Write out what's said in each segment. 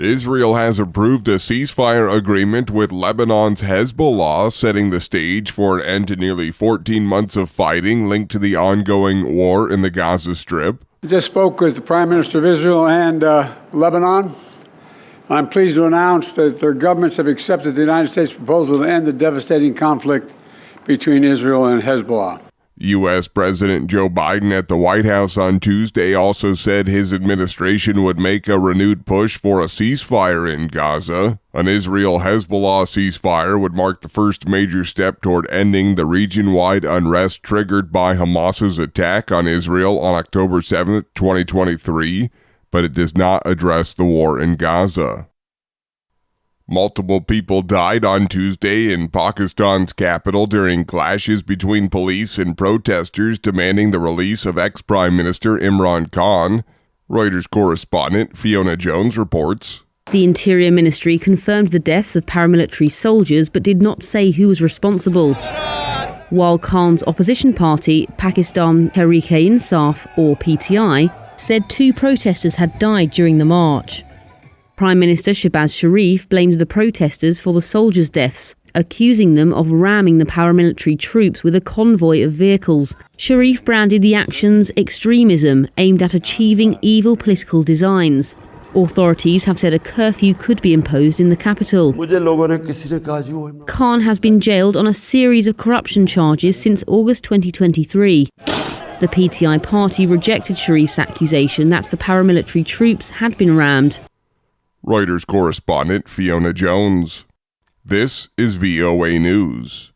Israel has approved a ceasefire agreement with Lebanon's Hezbollah, setting the stage for an end to nearly 14 months of fighting linked to the ongoing war in the Gaza Strip. I just spoke with the Prime Minister of Israel and Lebanon. I'm pleased to announce that their governments have accepted the United States proposal to end the devastating conflict between Israel and Hezbollah. U.S. President Joe Biden at the White House on Tuesday also said his administration would make a renewed push for a ceasefire in Gaza. An Israel-Hezbollah ceasefire would mark the first major step toward ending the region-wide unrest triggered by Hamas's attack on Israel on October 7, 2023, but it does not address the war in Gaza. Multiple people died on Tuesday in Pakistan's capital during clashes between police and protesters demanding the release of ex-Prime Minister Imran Khan. Reuters correspondent Fiona Jones reports. The Interior Ministry confirmed the deaths of paramilitary soldiers but did not say who was responsible. While Khan's opposition party, Pakistan Tehreek-e-Insaf, or PTI, said 2 protesters had died during the march. Prime Minister Shehbaz Sharif blamed the protesters for the soldiers' deaths, accusing them of ramming the paramilitary troops with a convoy of vehicles. Sharif branded the actions extremism aimed at achieving evil political designs. Authorities have said a curfew could be imposed in the capital. Khan has been jailed on a series of corruption charges since August 2023. The PTI party rejected Sharif's accusation that the paramilitary troops had been rammed. Reuters correspondent Fiona Jones. This is VOA News.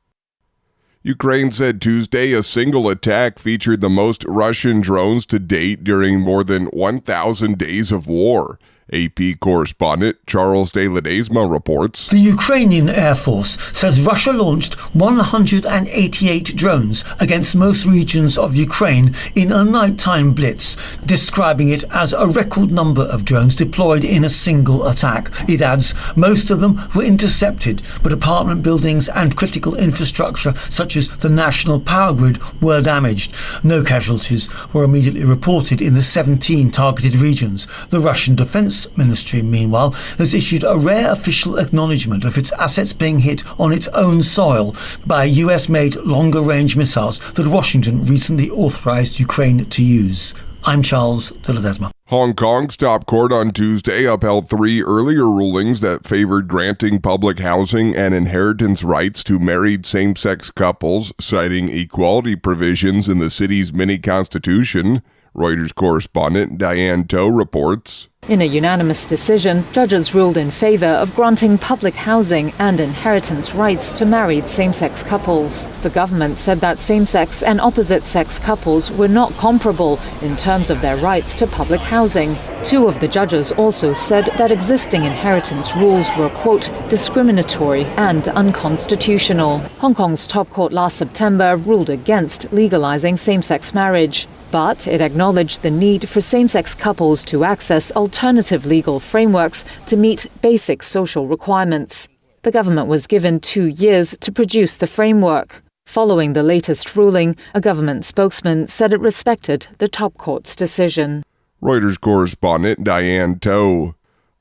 Ukraine said Tuesday a single attack featured the most Russian drones to date during more than 1,000 days of war. AP correspondent Charles de Ledesma reports. The Ukrainian Air Force says Russia launched 188 drones against most regions of Ukraine in a nighttime blitz, describing it as a record number of drones deployed in a single attack. It adds most of them were intercepted, but apartment buildings and critical infrastructure such as the national power grid were damaged. No casualties were immediately reported in the 17 targeted regions. The Russian Defense Ministry, meanwhile, has issued a rare official acknowledgement of its assets being hit on its own soil by US-made longer-range missiles that Washington recently authorized Ukraine to use. I'm Charles de Ledesma. Hong Kong's top court on Tuesday upheld 3 earlier rulings that favored granting public housing and inheritance rights to married same-sex couples, citing equality provisions in the city's mini-constitution. Reuters correspondent Diane Toh reports. In a unanimous decision, judges ruled in favor of granting public housing and inheritance rights to married same-sex couples. The government said that same-sex and opposite-sex couples were not comparable in terms of their rights to public housing. 2 of the judges also said that existing inheritance rules were, quote, discriminatory and unconstitutional. Hong Kong's top court last September ruled against legalizing same-sex marriage. But it acknowledged the need for same-sex couples to access alternative legal frameworks to meet basic social requirements. The government was given 2 years to produce the framework. Following the latest ruling, a government spokesman said it respected the top court's decision. Reuters correspondent Diane Toh.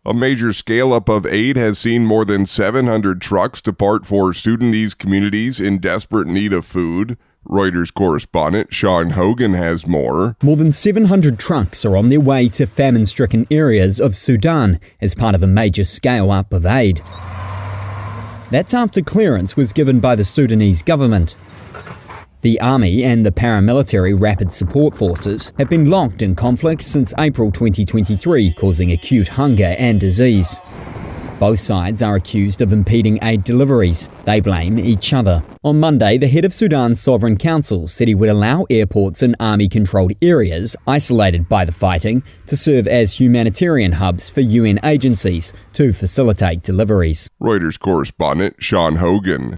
A major scale-up of aid has seen more than 700 trucks depart for Sudanese communities in desperate need of food. Reuters correspondent Sean Hogan has more. More than 700 trucks are on their way to famine-stricken areas of Sudan as part of a major scale-up of aid. That's after clearance was given by the Sudanese government. The army and the paramilitary rapid support forces have been locked in conflict since April 2023, causing acute hunger and disease. Both sides are accused of impeding aid deliveries. They blame each other. On Monday, the head of Sudan's Sovereign Council said he would allow airports in army-controlled areas isolated by the fighting to serve as humanitarian hubs for UN agencies to facilitate deliveries. Reuters correspondent Sean Hogan.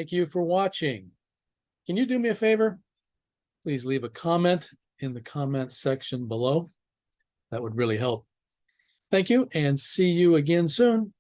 Thank you for watching. Can you do me a favor? Please leave a comment in the comment section below. That would really help. Thank you, and see you again soon.